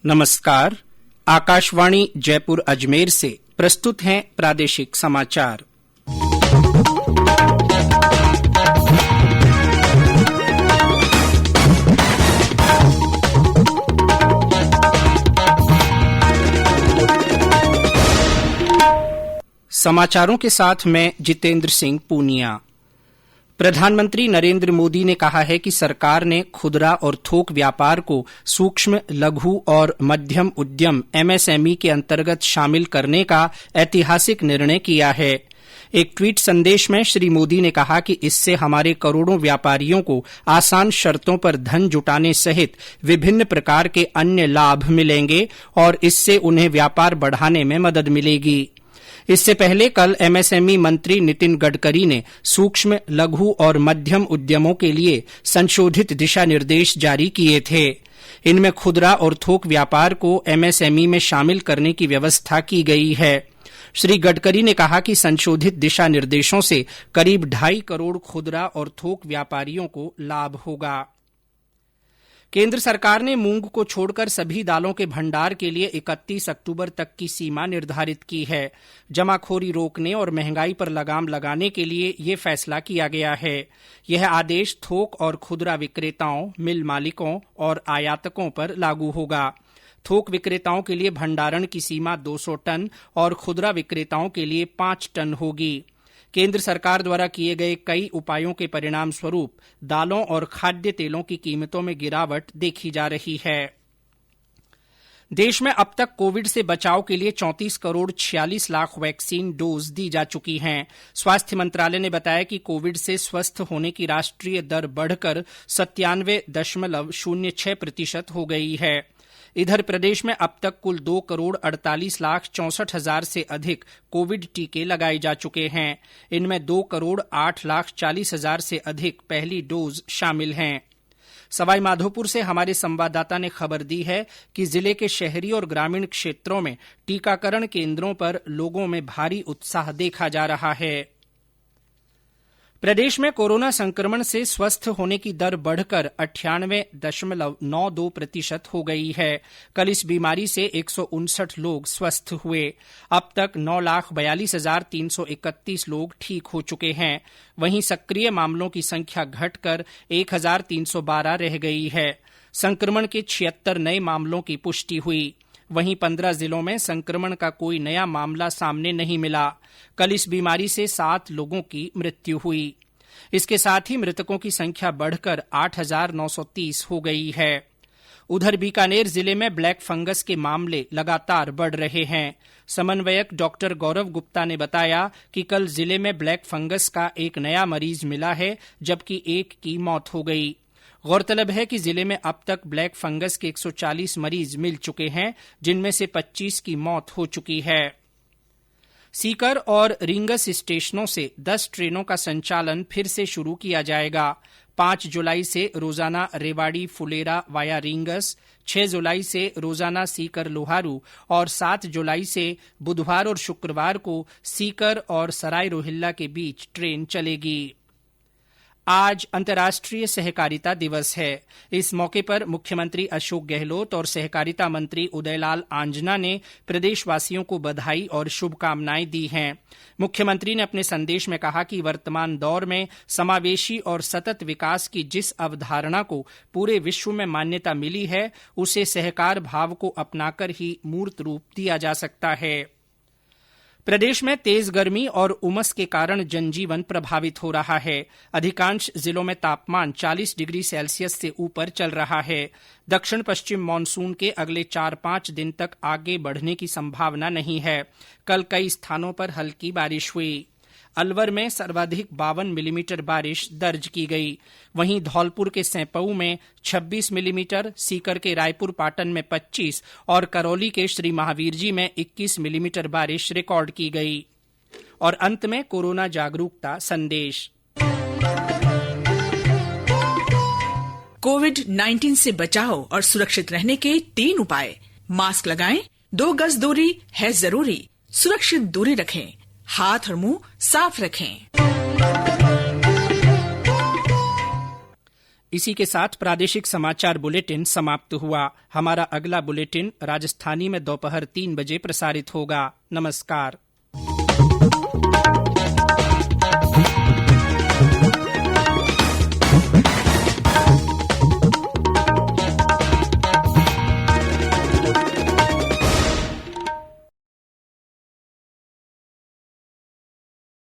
नमस्कार। आकाशवाणी जयपुर अजमेर से प्रस्तुत हैं प्रादेशिक समाचार। समाचारों के साथ मैं जितेंद्र सिंह पूनिया। प्रधानमंत्री नरेंद्र मोदी ने कहा है कि सरकार ने खुदरा और थोक व्यापार को सूक्ष्म, लघु और मध्यम उद्यम एमएसएमई के अंतर्गत शामिल करने का ऐतिहासिक निर्णय किया है। एक ट्वीट संदेश में श्री मोदी ने कहा कि इससे हमारे करोड़ों व्यापारियों को आसान शर्तों पर धन जुटाने सहित विभिन्न प्रकार के अन्य लाभ मिलेंगे और इससे उन्हें व्यापार बढ़ाने में मदद मिलेगी। इससे पहले कल एमएसएमई मंत्री नितिन गडकरी ने सूक्ष्म, लघु और मध्यम उद्यमों के लिए संशोधित दिशा निर्देश जारी किए थे। इनमें खुदरा और थोक व्यापार को एमएसएमई में शामिल करने की व्यवस्था की गई है। श्री गडकरी ने कहा कि संशोधित दिशा निर्देशों से करीब 2.5 करोड़ खुदरा और थोक व्यापारियों को लाभ होगा। केंद्र सरकार ने मूंग को छोड़कर सभी दालों के भंडार के लिए 31 अक्टूबर तक की सीमा निर्धारित की है। जमाखोरी रोकने और महंगाई पर लगाम लगाने के लिए ये फैसला किया गया है। यह आदेश थोक और खुदरा विक्रेताओं, मिल मालिकों और आयातकों पर लागू होगा। थोक विक्रेताओं के लिए भंडारण की सीमा 200 टन और खुदरा विक्रेताओं के लिए 5 टन होगी। केंद्र सरकार द्वारा किए गए कई उपायों के परिणाम स्वरूप दालों और खाद्य तेलों की कीमतों में गिरावट देखी जा रही है। देश में अब तक कोविड से बचाव के लिए 34 करोड़ 46 लाख वैक्सीन डोज दी जा चुकी हैं। स्वास्थ्य मंत्रालय ने बताया कि कोविड से स्वस्थ होने की राष्ट्रीय दर बढ़कर 97.06% हो गई है। इधर प्रदेश में अब तक कुल 2 करोड़ 48 लाख 64 हजार से अधिक कोविड टीके लगाए जा चुके हैं। इनमें 2 करोड़ 8 लाख 40 हजार से अधिक पहली डोज शामिल हैं। सवाईमाधोपुर से हमारे संवाददाता ने खबर दी है कि जिले के शहरी और ग्रामीण क्षेत्रों में टीकाकरण केंद्रों पर लोगों में भारी उत्साह देखा जा रहा है। प्रदेश में कोरोना संक्रमण से स्वस्थ होने की दर बढ़कर 98.92% हो गई है। कल इस बीमारी से 159 लोग स्वस्थ हुए। अब तक 9,42,331 लोग ठीक हो चुके हैं। वहीं सक्रिय मामलों की संख्या घटकर 1,312 रह गई है। संक्रमण के 76 नए मामलों की पुष्टि हुई। वहीं 15 जिलों में संक्रमण का कोई नया मामला सामने नहीं मिला। कल इस बीमारी से 7 लोगों की मृत्यु हुई। इसके साथ ही मृतकों की संख्या बढ़कर 8,930 हो गई है। उधर बीकानेर जिले में ब्लैक फंगस के मामले लगातार बढ़ रहे हैं। समन्वयक डॉक्टर गौरव गुप्ता ने बताया कि कल जिले में ब्लैक फंगस का एक नया मरीज मिला है, जबकि एक की मौत हो गई। गौरतलब है कि जिले में अब तक ब्लैक फंगस के 140 मरीज मिल चुके हैं, जिनमें से 25 की मौत हो चुकी है। सीकर और रींगस स्टेशनों से 10 ट्रेनों का संचालन फिर से शुरू किया जाएगा। 5 जुलाई से रोजाना रेवाड़ी फुलेरा वाया रींगस, 6 जुलाई से रोजाना सीकर लोहारू और 7 जुलाई से बुधवार और शुक्रवार को सीकर और सराय रोहिल्ला के बीच ट्रेन चलेगी। आज अंतर्राष्ट्रीय सहकारिता दिवस है। इस मौके पर मुख्यमंत्री अशोक गहलोत और सहकारिता मंत्री उदयलाल आंजना ने प्रदेशवासियों को बधाई और शुभकामनाएं दी हैं। मुख्यमंत्री ने अपने संदेश में कहा कि वर्तमान दौर में समावेशी और सतत विकास की जिस अवधारणा को पूरे विश्व में मान्यता मिली है, उसे सहकार भाव को अपनाकर ही मूर्त रूप दिया जा सकता है। प्रदेश में तेज गर्मी और उमस के कारण जनजीवन प्रभावित हो रहा है। अधिकांश जिलों में तापमान 40 डिग्री सेल्सियस से ऊपर चल रहा है। दक्षिण पश्चिम मानसून के अगले 4-5 दिन तक आगे बढ़ने की संभावना नहीं है। कल कई स्थानों पर हल्की बारिश हुई। अलवर में सर्वाधिक 52 मिलीमीटर बारिश दर्ज की गई। वहीं धौलपुर के सैंपऊ में 26 मिलीमीटर, सीकर के रायपुर पाटन में 25 और करौली के श्री महावीरजी में 21 मिलीमीटर बारिश रिकॉर्ड की गई। और अंत में कोरोना जागरूकता संदेश। कोविड-19 से बचाव और सुरक्षित रहने के 3 उपाय। मास्क लगाएं, 2 गज दूरी है जरूरी, सुरक्षित दूरी रखें, हाथ और मुंह साफ रखें। इसी के साथ प्रादेशिक समाचार बुलेटिन समाप्त हुआ। हमारा अगला बुलेटिन राजस्थानी में दोपहर 3 बजे प्रसारित होगा। नमस्कार।